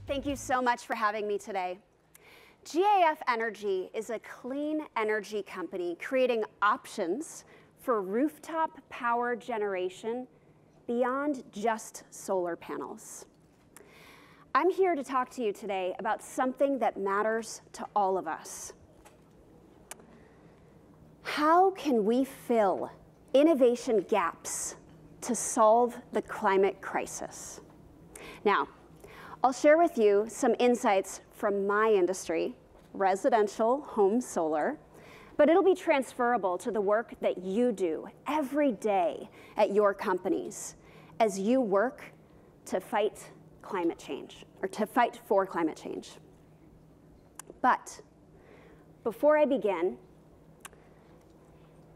Thank you so much for having me today. GAF Energy is a clean energy company creating options for rooftop power generation beyond just solar panels. I'm here to talk to you today about something that matters to all of us. How can we fill innovation gaps to solve the climate crisis? Now, I'll share with you some insights from my industry, residential home solar, but it'll be transferable to the work that you do every day at your companies as you work to fight climate change, or to fight for climate change. But before I begin,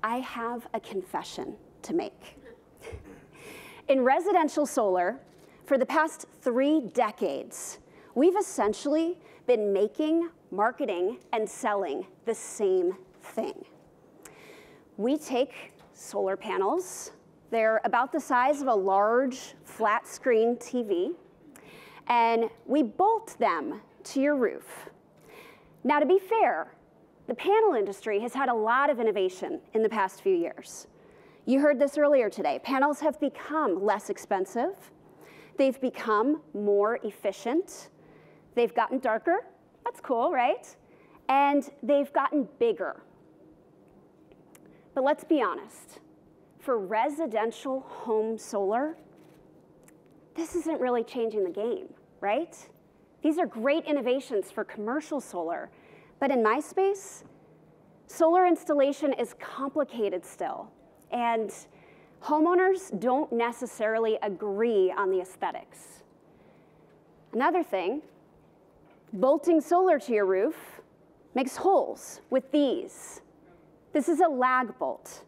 I have a confession to make. In residential solar, for the past 3 decades, we've essentially been making, marketing, and selling the same thing. We take solar panels, they're about the size of a large flat screen TV, and we bolt them to your roof. Now, to be fair, the panel industry has had a lot of innovation in the past few years. You heard this earlier today. Panels have become less expensive. They've become more efficient. They've gotten darker. That's cool, right? And they've gotten bigger. But let's be honest. For residential home solar, this isn't really changing the game, right? These are great innovations for commercial solar. But in my space, solar installation is complicated still. And homeowners don't necessarily agree on the aesthetics. Another thing, bolting solar to your roof makes holes with these. This is a lag bolt.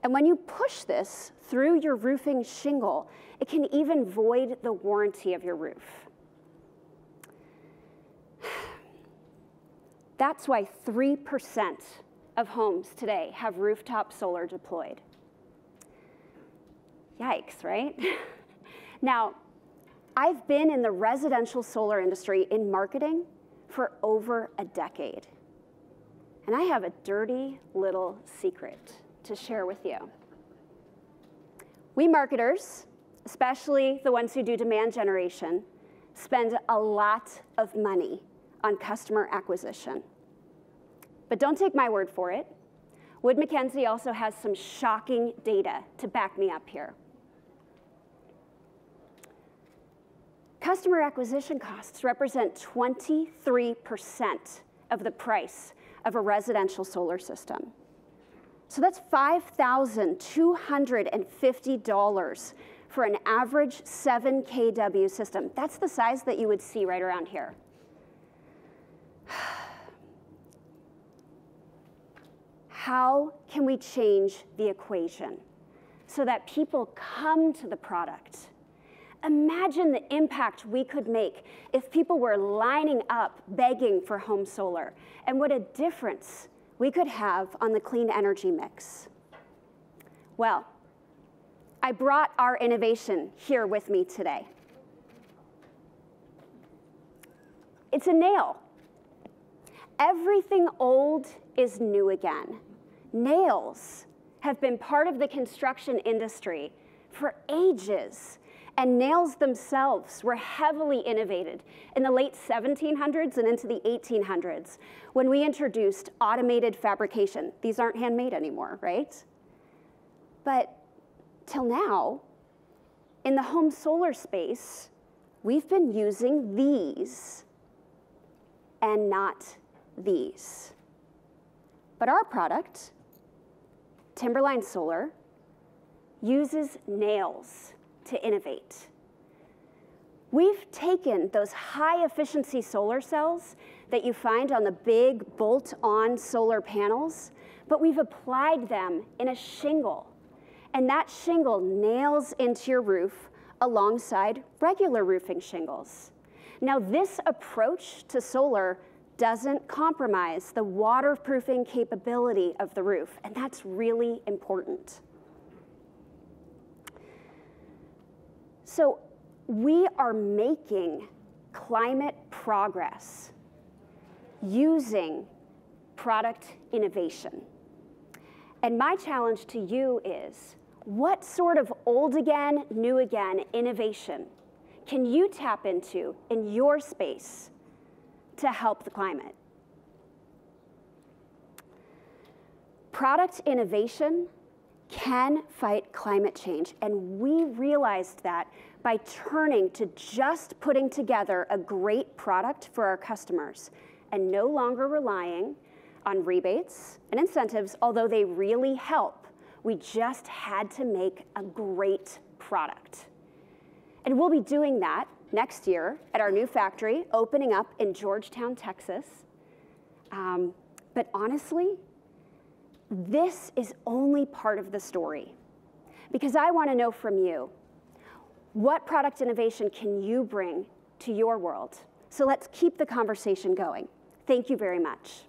And when you push this through your roofing shingle, it can even void the warranty of your roof. That's why 3% of homes today have rooftop solar deployed. Yikes, right? Now, I've been in the residential solar industry in marketing for over a decade. And I have a dirty little secret to share with you. We marketers, especially the ones who do demand generation, spend a lot of money on customer acquisition. But don't take my word for it. Wood Mackenzie also has some shocking data to back me up here. Customer acquisition costs represent 23% of the price of a residential solar system. So that's $5,250 for an average 7 kW system. That's the size that you would see right around here. How can we change the equation so that people come to the product? Imagine the impact we could make if people were lining up begging for home solar, and what a difference we could have on the clean energy mix. Well, I brought our innovation here with me today. It's a nail. Everything old is new again. Nails have been part of the construction industry for ages. And nails themselves were heavily innovated in the late 1700s and into the 1800s when we introduced automated fabrication. These aren't handmade anymore, right? But till now, in the home solar space, we've been using these and not these. But our product, Timberline Solar, uses nails to innovate. We've taken those high-efficiency solar cells that you find on the big bolt-on solar panels, but we've applied them in a shingle. And that shingle nails into your roof alongside regular roofing shingles. Now, this approach to solar doesn't compromise the waterproofing capability of the roof, and that's really important. So we are making climate progress using product innovation. And my challenge to you is, what sort of old again, new again innovation can you tap into in your space to help the climate? Product innovation can fight climate change, and we realized that by turning to just putting together a great product for our customers and no longer relying on rebates and incentives, although they really help. We just had to make a great product. And we'll be doing that next year at our new factory opening up in Georgetown, Texas. But honestly, this is only part of the story, because I want to know from you, what product innovation can you bring to your world? So let's keep the conversation going. Thank you very much.